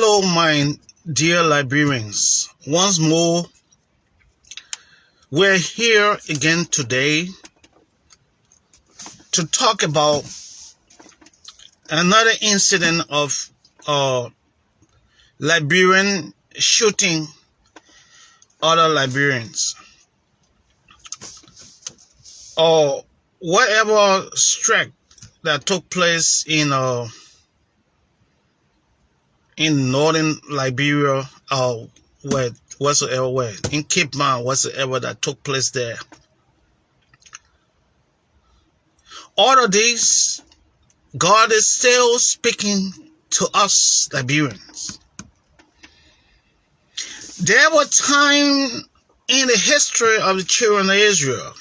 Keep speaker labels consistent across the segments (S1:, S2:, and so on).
S1: Hello, my dear Liberians. Once more, we're here again today to talk about another incident of Liberian shooting other Liberians, or whatever strike that took place in northern Liberia, or whatsoever, in Cape Town, whatsoever that took place there. All of these, God is still speaking to us Liberians. There were times in the history of the children of Israel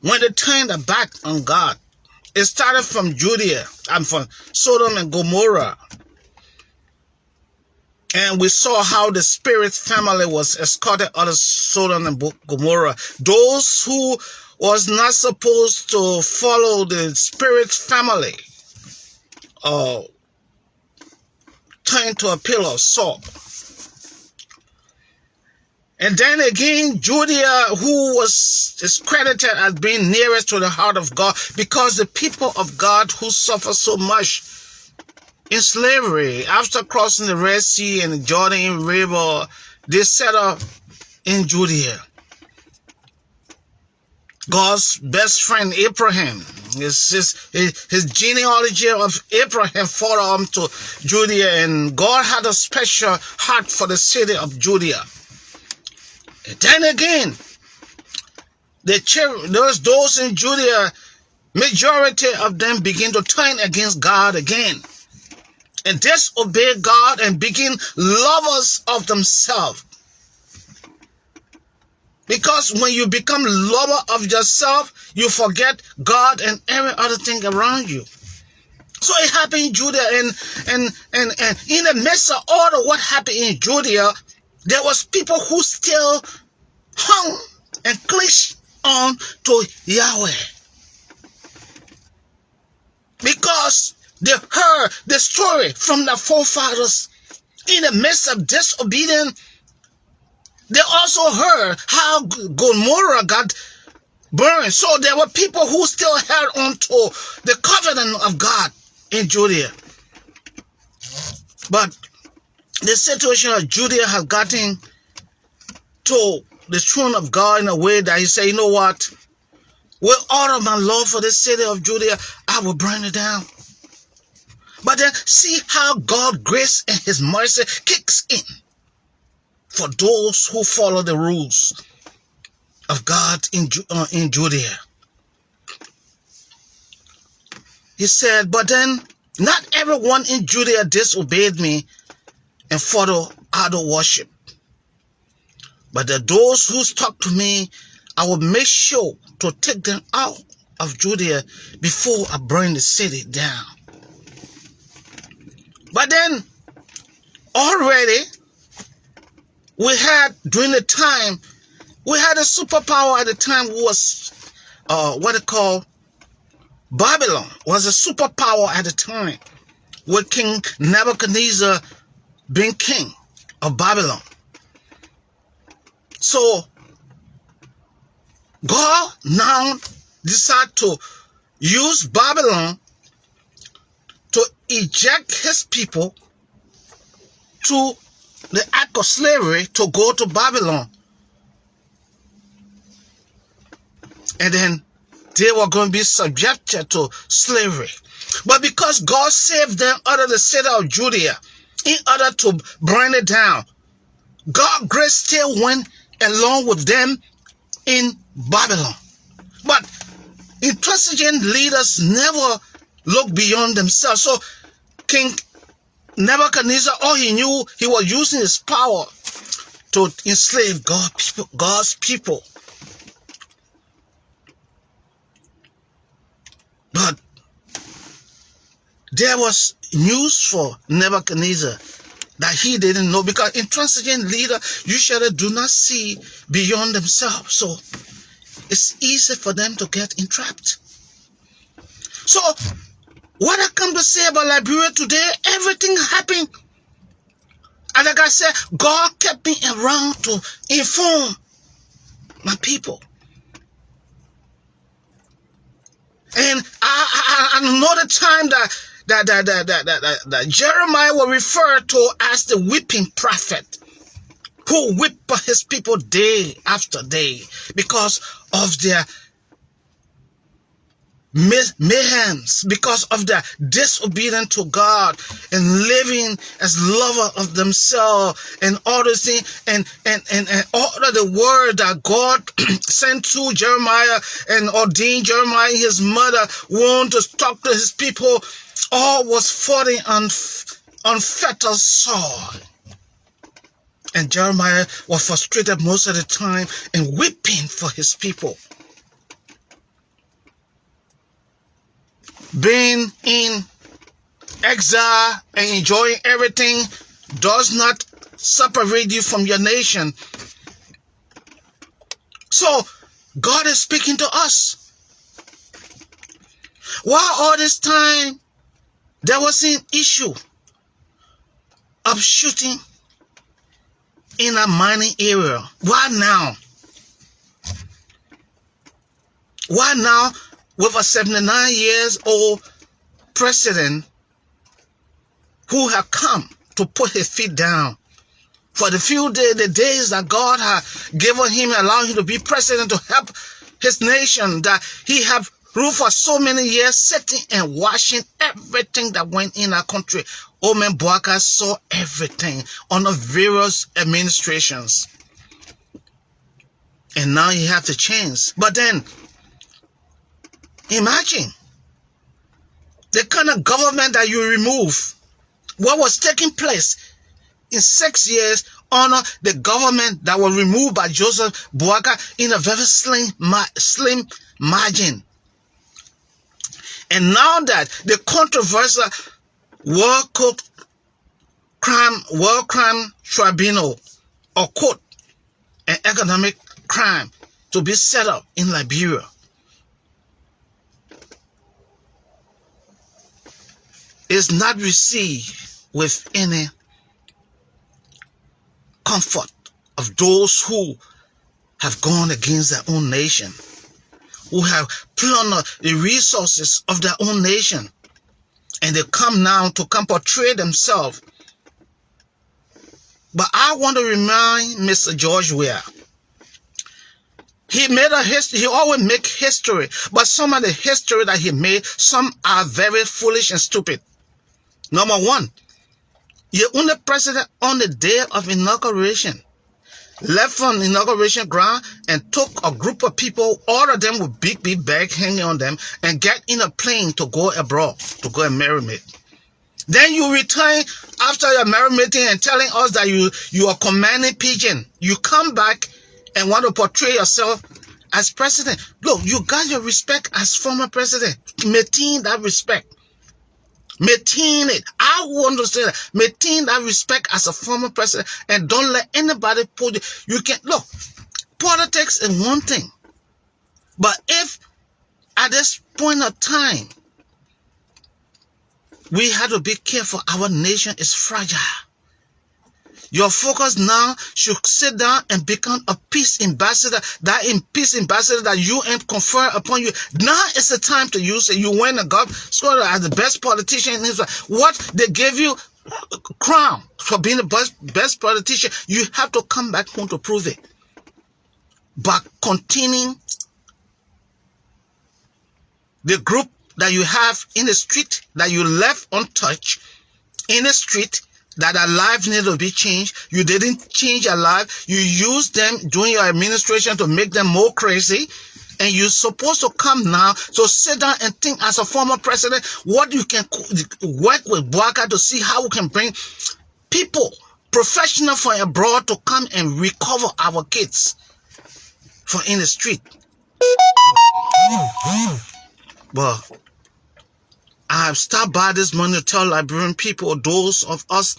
S1: when they turned their back on God. It started from Judea and from Sodom and Gomorrah. And we saw how the Spirit family was escorted out of Sodom and Gomorrah. Those who was not supposed to follow the Spirit family turned to a pillar of salt. And then again, Judea, who is credited as being nearest to the heart of God, because the people of God who suffer so much in slavery, after crossing the Red Sea and the Jordan River, they settled in Judea. God's best friend Abraham, his genealogy of Abraham followed him to Judea, and God had a special heart for the city of Judea. And then again, those in Judea, majority of them begin to turn against God again and disobey God and begin lovers of themselves. Because when you become lover of yourself, you forget God and every other thing around you. So it happened in Judea, and in the midst of all of what happened in Judea, there was people who still hung and clutched on to Yahweh. Because they heard the story from their forefathers. In the midst of disobedience, they also heard how Gomorrah got burned. So there were people who still held on to the covenant of God in Judea. But the situation of Judea has gotten to the throne of God in a way that he said, you know what? With all of my love for the city of Judea, I will burn it down. But then see how God's grace and his mercy kicks in for those who follow the rules of God in Judea. He said, but then not everyone in Judea disobeyed me and followed idol worship. But those who stuck to me, I will make sure to take them out of Judea before I burn the city down. But then, already, during the time, we had a superpower at the time who was, what they call, Babylon was a superpower at the time, with King Nebuchadnezzar being king of Babylon. So, God now decided to use Babylon to eject his people to the act of slavery to go to Babylon. And then they were going to be subjected to slavery. But because God saved them out of the city of Judea in order to burn it down, God's grace still went along with them in Babylon. But intransigent leaders never look beyond themselves. So King Nebuchadnezzar, all he knew, he was using his power to enslave God's people. But there was news for Nebuchadnezzar that he didn't know, because intransigent leaders usually do not see beyond themselves. So it's easy for them to get entrapped. So What I come to say about Liberia today, everything happened. And like I said, God kept me around to inform my people. And I know the time that Jeremiah was referred to as the weeping prophet, who whipped his people day after day because of their mayhems, because of their disobedience to God and living as lover of themselves and all those things, and all of the word that God sent to Jeremiah and ordained Jeremiah, his mother, want to talk to his people, all was falling on fertile soil. And Jeremiah was frustrated most of the time and weeping for his people. Being in exile and enjoying everything does not separate you from your nation. So God is speaking to us. While all this time there was an issue of shooting in a mining area. Why now? Why now with a 79 years old president who have come to put his feet down for the days that God had given him, allowed him to be president to help his nation, that he have ruled for so many years, sitting and watching everything that went in our country. Omen Boaka saw everything under various administrations. And now he have to change. But then, imagine the kind of government that you remove. What was taking place in 6 years under the government that was removed by Joseph Boaka in a very slim margin. And now that the controversial World Crime Tribunal, or court, an economic crime to be set up in Liberia, is not received with any comfort of those who have gone against their own nation, who have plundered the resources of their own nation, and they come now to portray themselves. But I want to remind Mr. George Weah, he made a history. He always make history, but some of the history that he made, some are very foolish and stupid. Number one, the only president on the day of inauguration left from inauguration ground and took a group of people, all of them with big bag hanging on them, and get in a plane to go abroad, to go and marinate. Then you return after your marinating and telling us that you are commanding pigeon. You come back and want to portray yourself as president. Look, you got your respect as former president. Maintain that respect. Maintain it. I want to say that. Maintain that respect as a former president, and don't let anybody put you. You can look. Politics is one thing, but if at this point of time we have to be careful, our nation is fragile. Your focus now should sit down and become a peace ambassador. That peace ambassador that UN confer upon you. Now is the time to use it. You win a God scholar as the best politician in Israel. What they gave you crown for being the best politician. You have to come back home to prove it. But continuing the group that you have in the street that you left untouched in the street, that our lives need to be changed. You didn't change your life. You used them during your administration to make them more crazy. And you're supposed to come now to sit down and think as a former president what you can work with Boaka to see how we can bring people, professionals from abroad, to come and recover our kids from in the street. But I have stopped by this morning to tell Liberian people, those of us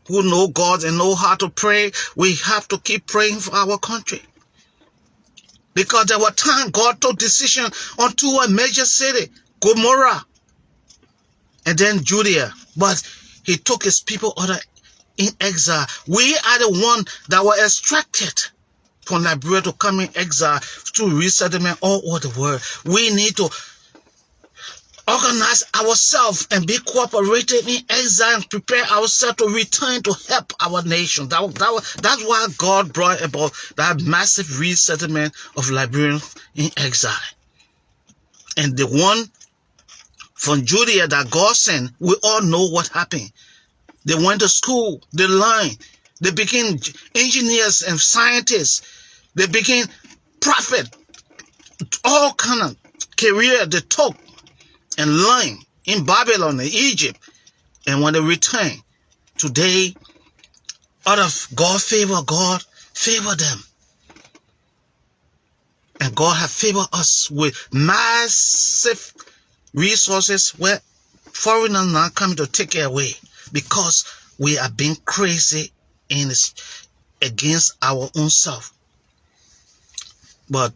S1: who know God and know how to pray, we have to keep praying for our country. Because there were times God took decision onto a major city, Gomorrah. and then Judea. But he took his people other in exile. We are the one that were extracted from Liberia to come in exile to resettlement all over the world. We need to organize ourselves and be cooperative in exile and prepare ourselves to return to help our nation. That's why God brought about that massive resettlement of Liberians in exile. And the one from Judea that God sent, we all know what happened. They went to school, they learned, they became engineers and scientists, they became prophets, all kind of career they took and learned in Babylon and Egypt. And when they return, today, out of God's favor, God favored them. And God has favored us with massive resources where foreigners now coming to take it away because we are being crazy and against our own self. But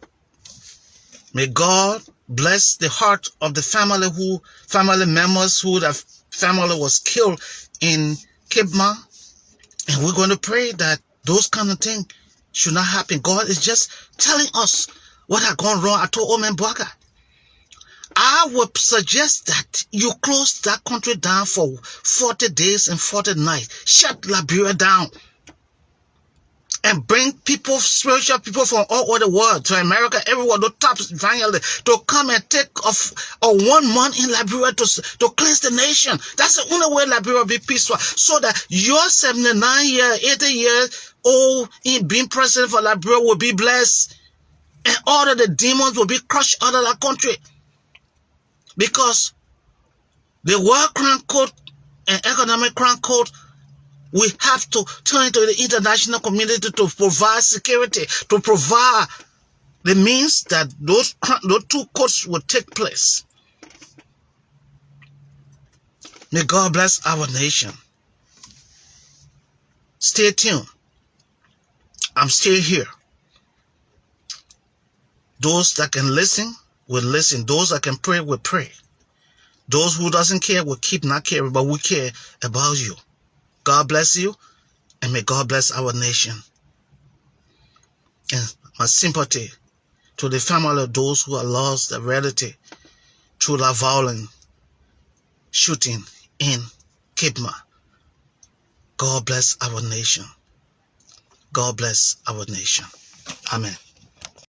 S1: may God bless the heart of the family members who the family was killed in Kibma. And we're going to pray that those kind of things should not happen. God is just telling us what has gone wrong. I told Omen Bwaga, I would suggest that you close that country down for 40 days and 40 nights. Shut Liberia down. And bring people, spiritual people from all over the world, to America, everywhere, to top finally, to come and take off 1 month in Liberia to cleanse the nation. That's the only way Liberia will be peaceful. So that your 80 years old in being president for Liberia will be blessed. And all of the demons will be crushed out of that country. Because the World Crime Code and Economic Crime Code, we have to turn to the international community to provide security, to provide the means that those two codes will take place. May God bless our nation. Stay tuned. I'm still here. Those that can listen will listen. Those that can pray will pray. Those who doesn't care will keep not caring, but we care about you. God bless you, and may God bless our nation. And my sympathy to the family of those who have lost their relative through that violent shooting in Kibma. God bless our nation. God bless our nation. Amen.